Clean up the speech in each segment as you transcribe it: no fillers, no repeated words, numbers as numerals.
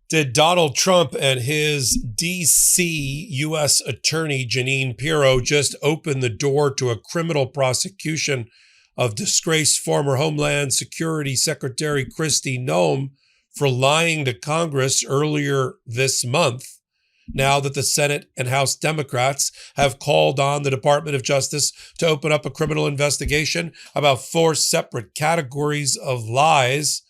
Did Donald Trump and his D.C. U.S. Attorney Jeannine Pirro just open the door to a criminal prosecution of disgraced former Homeland Security Secretary Kristie Noem for lying to Congress earlier this month, now that the Senate and House Democrats have called on the Department of Justice to open up a criminal investigation about 4 separate categories of lies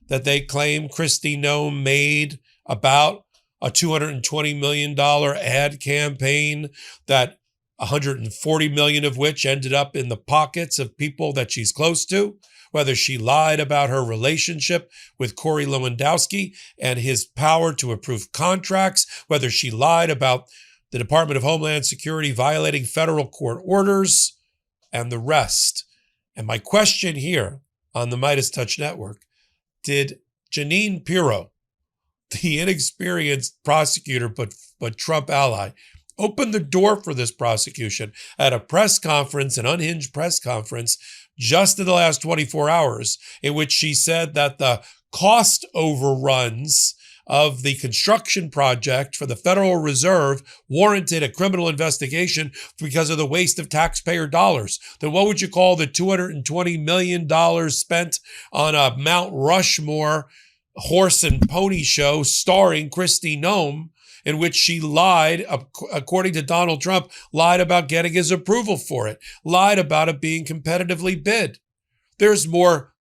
that they claim Kristie Noem made about a $220 million ad campaign, that $140 million of which ended up in the pockets of people that she's close to, whether she lied about her relationship with Corey Lewandowski and his power to approve contracts, whether she lied about the Department of Homeland Security violating federal court orders, and the rest. And my question here on the MeidasTouch Network, did Jeannine Pirro, the inexperienced prosecutor but Trump ally, open the door for this prosecution at a press conference, an unhinged press conference, just in the last 24 hours, in which she said that the cost overruns of the construction project for the Federal Reserve warranted a criminal investigation because of the waste of taxpayer dollars? Then what would you call the $220 million spent on a Mount Rushmore horse and pony show starring Kristie Noem, in which she lied, according to Donald Trump, lied about getting his approval for it, lied about it being competitively bid? There's more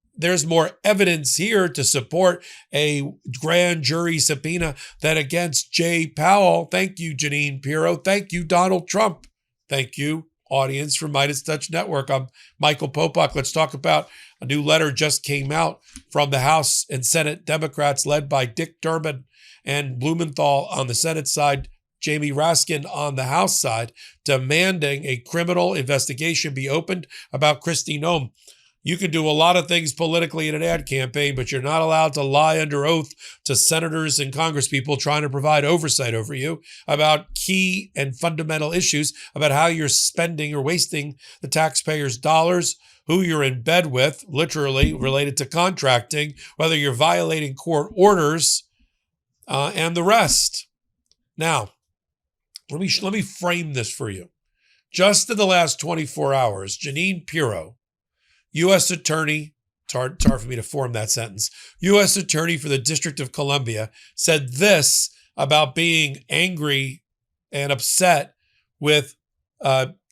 evidence here to support a grand jury subpoena than against Jay Powell. Thank you, Jeannine Pirro. Thank you, Donald Trump. Thank you, audience from MeidasTouch Network. I'm Michael Popok. Let's talk about a new letter just came out from the House and Senate Democrats led by Dick Durbin and Blumenthal on the Senate side, Jamie Raskin on the House side, demanding a criminal investigation be opened about Kristie Noem. You can do a lot of things politically in an ad campaign, but you're not allowed to lie under oath to senators and congresspeople trying to provide oversight over you about key and fundamental issues about how you're spending or wasting the taxpayers' dollars, who you're in bed with, literally related to contracting, whether you're violating court orders, and the rest. Now, let me frame this for you. Just in the last 24 hours, Jeannine Pirro, U.S. Attorney, it's hard for me to form that sentence, U.S. Attorney for the District of Columbia, said this about being angry and upset with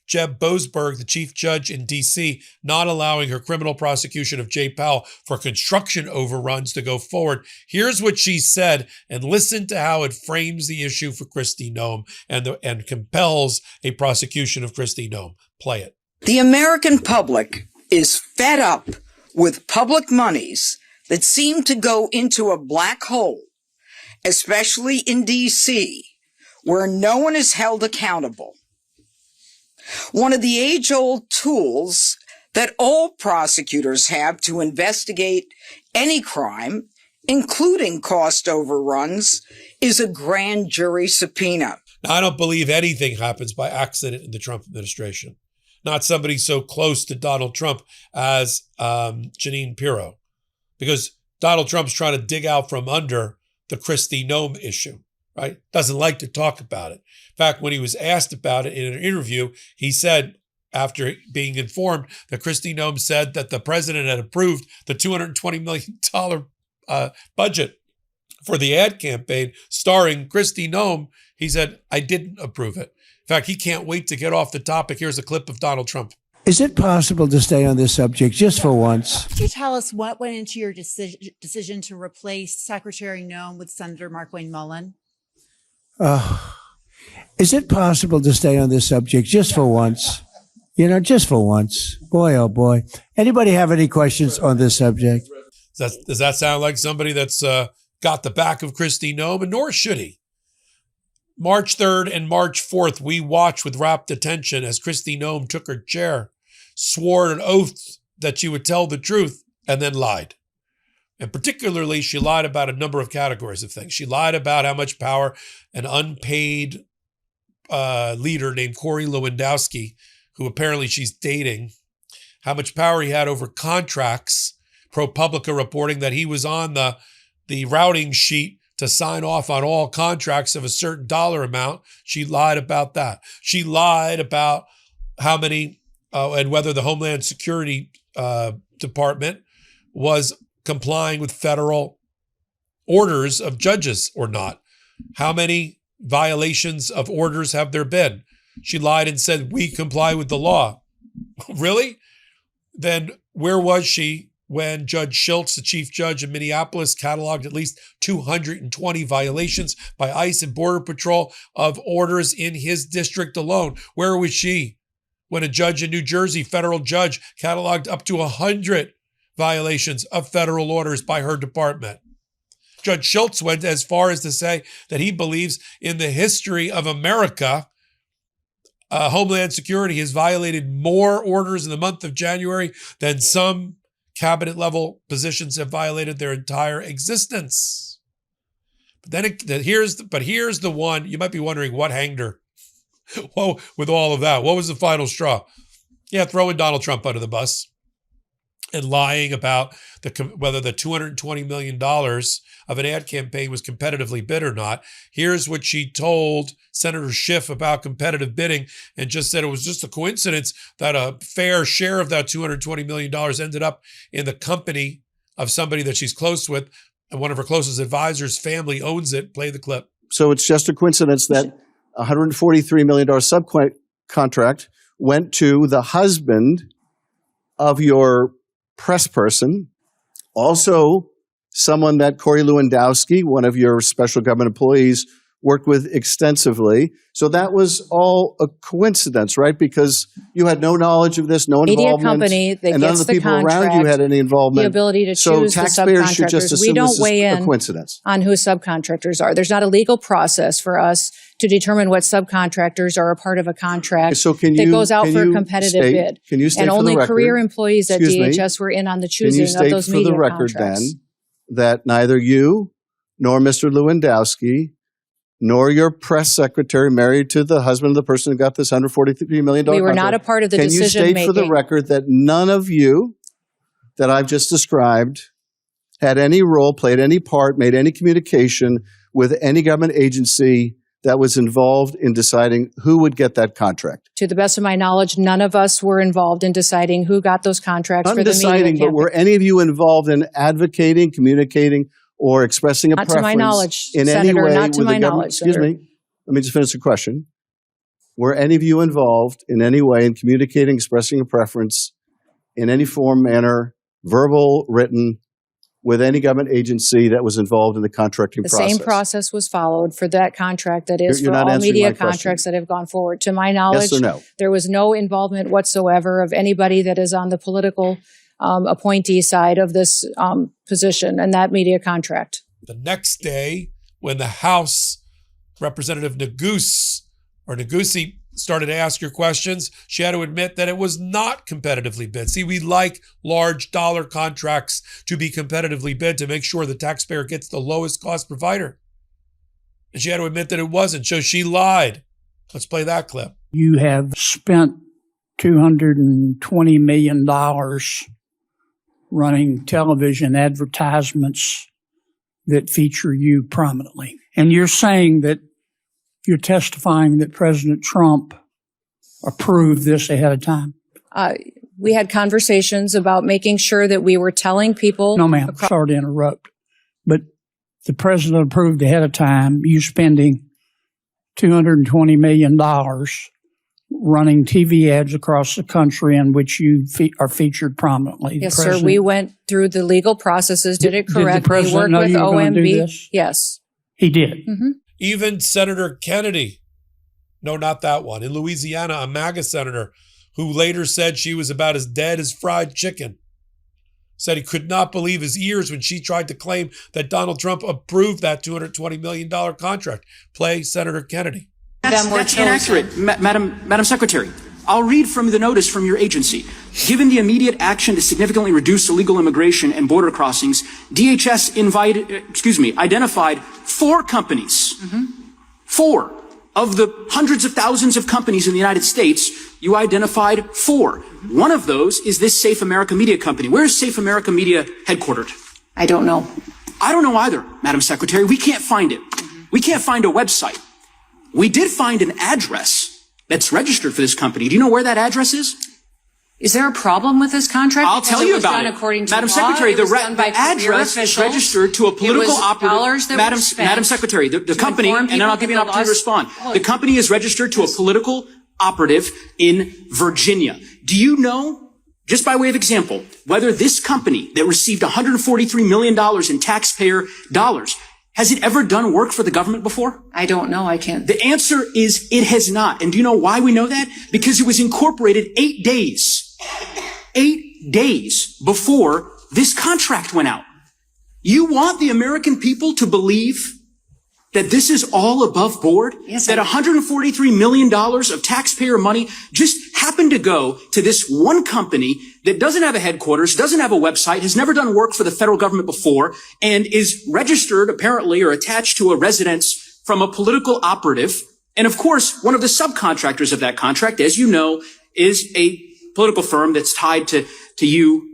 Jeb Boasberg, the chief judge in D.C., not allowing her criminal prosecution of Jay Powell for construction overruns to go forward. Here's what she said, and listen to how it frames the issue for Kristie Noem and compels a prosecution of Kristie Noem. Play it. The American public is fed up with public monies that seem to go into a black hole, especially in D.C., where no one is held accountable. One of the age-old tools that all prosecutors have to investigate any crime, including cost overruns, is a grand jury subpoena. Now, I don't believe anything happens by accident in the Trump administration. Not somebody so close to Donald Trump as Jeannine Pirro, because Donald Trump's trying to dig out from under the Kristie Noem issue, right? Doesn't like to talk about it. In fact, when he was asked about it in an interview, he said, after being informed that Kristie Noem said that the president had approved the $220 million budget for the ad campaign starring Kristie Noem, he said, I didn't approve it. In fact, he can't wait to get off the topic. Here's a clip of Donald Trump. Is it possible to stay on this subject just for once? Could you tell us what went into your decision to replace Secretary Noem with Senator Markwayne Mullin? Is it possible to stay on this subject just for once? You know, just for once. Boy, oh boy. Anybody have any questions on this subject? Does that sound like somebody that's got the back of Kristie Noem? And nor should he. March 3rd and March 4th, we watched with rapt attention as Kristie Noem took her chair, swore an oath that she would tell the truth, and then lied. And particularly, she lied about a number of categories of things. She lied about how much power an unpaid leader named Corey Lewandowski, who apparently she's dating, how much power he had over contracts. ProPublica reporting that he was on the routing sheet to sign off on all contracts of a certain dollar amount. She lied about that. She lied about how many and whether the Homeland Security Department was complying with federal orders of judges or not. How many violations of orders have there been? She lied and said, we comply with the law. Really? Then where was she when Judge Schultz, the chief judge of Minneapolis, cataloged at least 220 violations by ICE and Border Patrol of orders in his district alone? Where was she when a judge in New Jersey, federal judge, cataloged up to 100 violations of federal orders by her department? Judge Schultz went as far as to say that he believes in the history of America, Homeland Security has violated more orders in the month of January than some cabinet level positions have violated their entire existence. But then here's the one you might be wondering what hanged her. Well, with all of that, what was the final straw? Yeah, throwing Donald Trump under the bus and lying about whether the $220 million of an ad campaign was competitively bid or not. Here's what she told Senator Schiff about competitive bidding, and just said it was just a coincidence that a fair share of that $220 million ended up in the company of somebody that she's close with, and one of her closest advisors' family owns it. Play the clip. So it's just a coincidence that $143 million subcontract went to the husband of your press person, also someone that Corey Lewandowski, one of your special government employees, worked with extensively. So that was all a coincidence, right? Because you had no knowledge of this, no media involvement, company that and none of gets the people around you had any involvement. The ability to so choose the taxpayers should just subcontractors. assume We don't this is weigh a in coincidence on who subcontractors are. There's not a legal process for us to determine what subcontractors are a part of a contract that goes out for a competitive bid. Can you state and for only the record, career employees at DHS were in on the choosing of those media contracts. Can you state for the record then that neither you nor Mr. Lewandowski nor your press secretary, married to the husband of the person who got this $143 million We were not a part of the decision making. Can you state for the record that none of you that I've just described had any role, played any part, made any communication with any government agency that was involved in deciding who would get that contract? To the best of my knowledge, none of us were involved in deciding who got those contracts for the media campaign. But were any of you involved in advocating, communicating, or expressing a preference? Not to my knowledge, in Senator, any way not to with my the government? knowledge, Excuse Senator. me. Let me just finish the question. Were any of you involved in any way in communicating, expressing a preference in any form, manner, verbal, written, with any government agency that was involved in the contracting process? The same process was followed for that contract that is You're for not all answering media my question. contracts that have gone forward. To my knowledge, Yes or no? there was no involvement whatsoever of anybody that is on the political appointee side of this position and that media contract. The next day, when the House Representative Neguse started to ask her questions, she had to admit that it was not competitively bid. See, we like large dollar contracts to be competitively bid to make sure the taxpayer gets the lowest cost provider. And she had to admit that it wasn't, so she lied. Let's play that clip. You have spent $220 million running television advertisements that feature you prominently. And you're saying that you're testifying that President Trump approved this ahead of time? We had conversations about making sure that we were telling people. No, ma'am. Sorry to interrupt. But the president approved ahead of time you spending $220 million running TV ads across the country in which you are featured prominently. Yes, sir. We went through the legal processes, did it correctly. Did the president know worked with you were going to do OMB. this? Yes. He did. Mm-hmm. Even Senator Kennedy, no, not that one, in Louisiana, a MAGA senator who later said she was about as dead as fried chicken, said he could not believe his ears when she tried to claim that Donald Trump approved that $220 million contract. Play Senator Kennedy. That's inaccurate, Madam Secretary. I'll read from the notice from your agency. Given the immediate action to significantly reduce illegal immigration and border crossings, DHS identified 4 companies. Mm-hmm. 4 of the hundreds of thousands of companies in the United States. You identified 4. One of those is this Safe America Media company. Where is Safe America Media headquartered? I don't know. I don't know either, Madam Secretary. We can't find it. We can't find a website. We did find an address that's registered for this company. Do you know where that address is? Is there a problem with this contract? I'll tell you about it. Madam Secretary, the address is registered to a political operative. Madam Secretary, the company, and then I'll give you an opportunity to respond. The company is registered to a political operative in Virginia. Do you know, just by way of example, whether this company that received $143 million in taxpayer dollars, has it ever done work for the government before? I don't know. I can't. The answer is it has not. And do you know why we know that? Because it was incorporated 8 days before this contract went out. You want the American people to believe that this is all above board? Yes. That $143 million of taxpayer money just happened to go to this one company that doesn't have a headquarters, doesn't have a website, has never done work for the federal government before, and is registered apparently or attached to a residence from a political operative. And of course, one of the subcontractors of that contract, as you know, is a political firm that's tied to you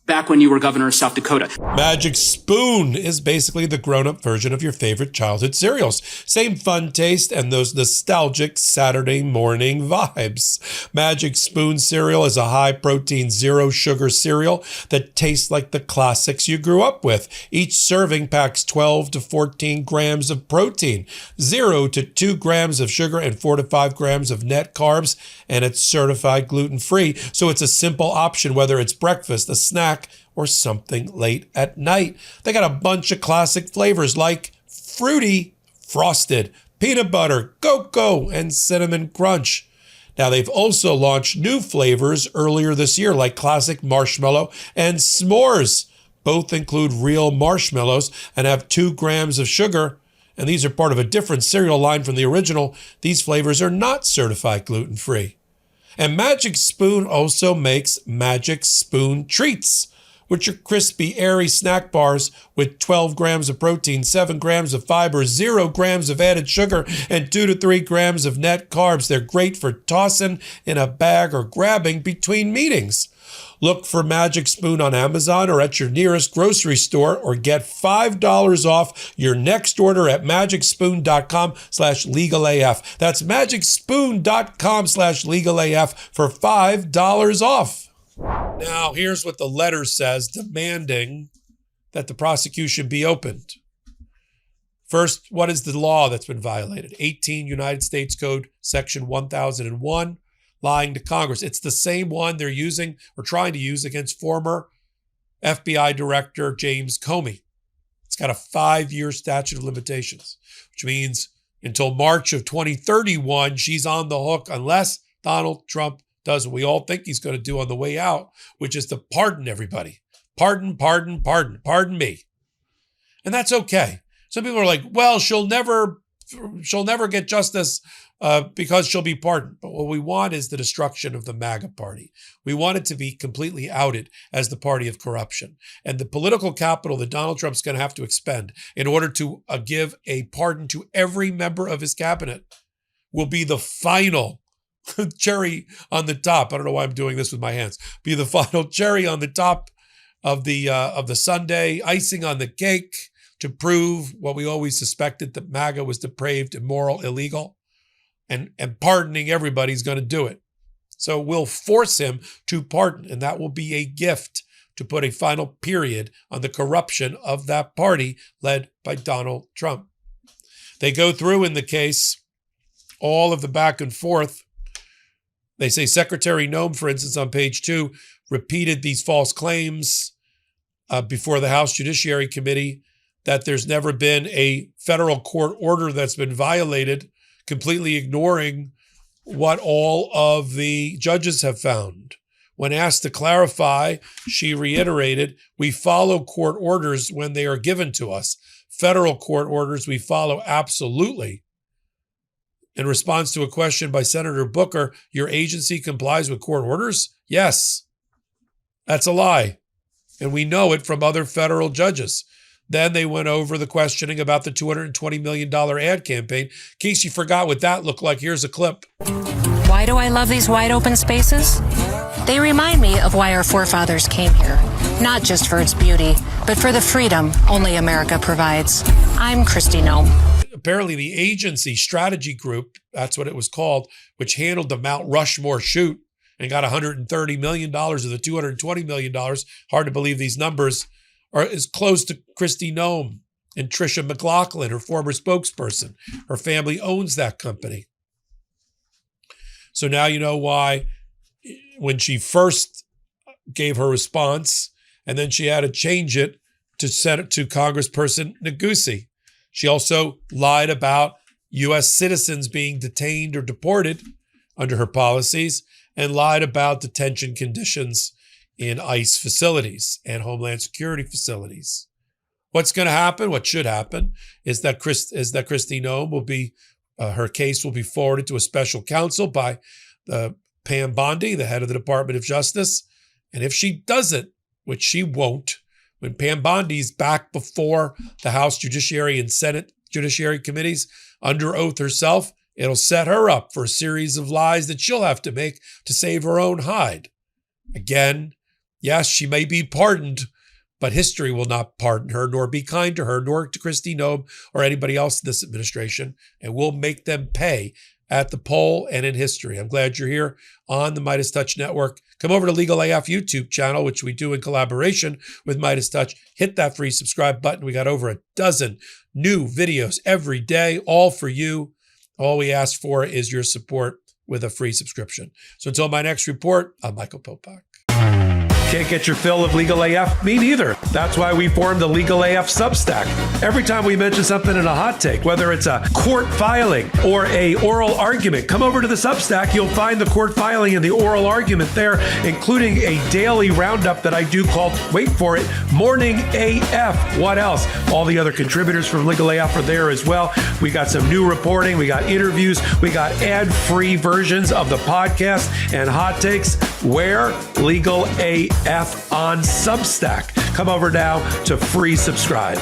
back when you were governor of South Dakota. Magic Spoon is basically the grown-up version of your favorite childhood cereals. Same fun taste and those nostalgic Saturday morning vibes. Magic Spoon cereal is a high-protein, zero-sugar cereal that tastes like the classics you grew up with. Each serving packs 12 to 14 grams of protein, 0 to 2 grams of sugar, and 4 to 5 grams of net carbs, and it's certified gluten-free. So it's a simple option, whether it's breakfast, a snack, or something late at night. They got a bunch of classic flavors like fruity, frosted, peanut butter, cocoa, and cinnamon crunch. Now, they've also launched new flavors earlier this year like classic marshmallow and s'mores. Both include real marshmallows and have 2 grams of sugar. And these are part of a different cereal line from the original. These flavors are not certified gluten-free. And Magic Spoon also makes Magic Spoon Treats, which are crispy, airy snack bars with 12 grams of protein, 7 grams of fiber, 0 grams of added sugar, and 2 to 3 grams of net carbs. They're great for tossing in a bag or grabbing between meetings. Look for Magic Spoon on Amazon or at your nearest grocery store, or get $5 off your next order at magicspoon.com/legalaf. That's magicspoon.com/legalaf for $5 off. Now, here's what the letter says demanding that the prosecution be opened. First, what is the law that's been violated? 18 United States Code, Section 1001. Lying to Congress. It's the same one they're using or trying to use against former FBI Director James Comey. It's got a 5-year statute of limitations, which means until March of 2031, she's on the hook unless Donald Trump does what we all think he's going to do on the way out, which is to pardon everybody. Pardon me. And that's okay. Some people are like, well, she'll never get justice because she'll be pardoned. But what we want is the destruction of the MAGA party. We want it to be completely outed as the party of corruption. And the political capital that Donald Trump's going to have to expend in order to give a pardon to every member of his cabinet will be the final cherry on the top. I don't know why I'm doing this with my hands. Be the final cherry on the top of the sundae, icing on the cake, to prove what we always suspected, that MAGA was depraved, immoral, illegal. And pardoning everybody's going to do it. So we'll force him to pardon, and that will be a gift to put a final period on the corruption of that party led by Donald Trump. They go through in the case all of the back and forth. They say Secretary Noem, for instance, on page 2, repeated these false claims before the House Judiciary Committee that there's never been a federal court order that's been violated, completely ignoring what all of the judges have found. When asked to clarify, she reiterated, we follow court orders when they are given to us. Federal court orders we follow absolutely. In response to a question by Senator Booker, your agency complies with court orders? Yes. That's a lie. And we know it from other federal judges. Then they went over the questioning about the $220 million ad campaign. In case you forgot what that looked like, here's a clip. Why do I love these wide open spaces? They remind me of why our forefathers came here. not just for its beauty, but for the freedom only America provides. I'm Kristie Noem. Apparently the agency strategy group, that's what it was called, which handled the Mount Rushmore shoot and got $130 million of the $220 million. Hard to believe these numbers is close to Kristie Noem and Tricia McLaughlin, her former spokesperson. Her family owns that company. So now you know why when she first gave her response and then she had to change it to send it to Congressperson Neguse. She also lied about U.S. citizens being detained or deported under her policies and lied about detention conditions in ICE facilities and Homeland Security facilities. What's going to happen, what should happen, is that Kristie Noem will be, her case will be forwarded to a special counsel by Pam Bondi, the head of the Department of Justice. And if she doesn't, which she won't, when Pam Bondi's back before the House Judiciary and Senate Judiciary Committees under oath herself, it'll set her up for a series of lies that she'll have to make to save her own hide. Again, yes, she may be pardoned, but history will not pardon her, nor be kind to her, nor to Kristie Noem or anybody else in this administration, and we'll make them pay at the poll and in history. I'm glad you're here on the MeidasTouch Network. Come over to Legal AF YouTube channel, which we do in collaboration with MeidasTouch. Hit that free subscribe button. We got over a dozen new videos every day, all for you. All we ask for is your support with a free subscription. So until my next report, I'm Michael Popok. Can't get your fill of Legal AF? Me neither. That's why we formed the Legal AF Substack. Every time we mention something in a hot take, whether it's a court filing or a oral argument, come over to the Substack. You'll find the court filing and the oral argument there, including a daily roundup that I do called, wait for it, Morning AF. What else? All the other contributors from Legal AF are there as well. We got some new reporting. We got interviews. We got ad-free versions of the podcast and hot takes. Where? Legal AF on Substack. Come over now to free subscribe.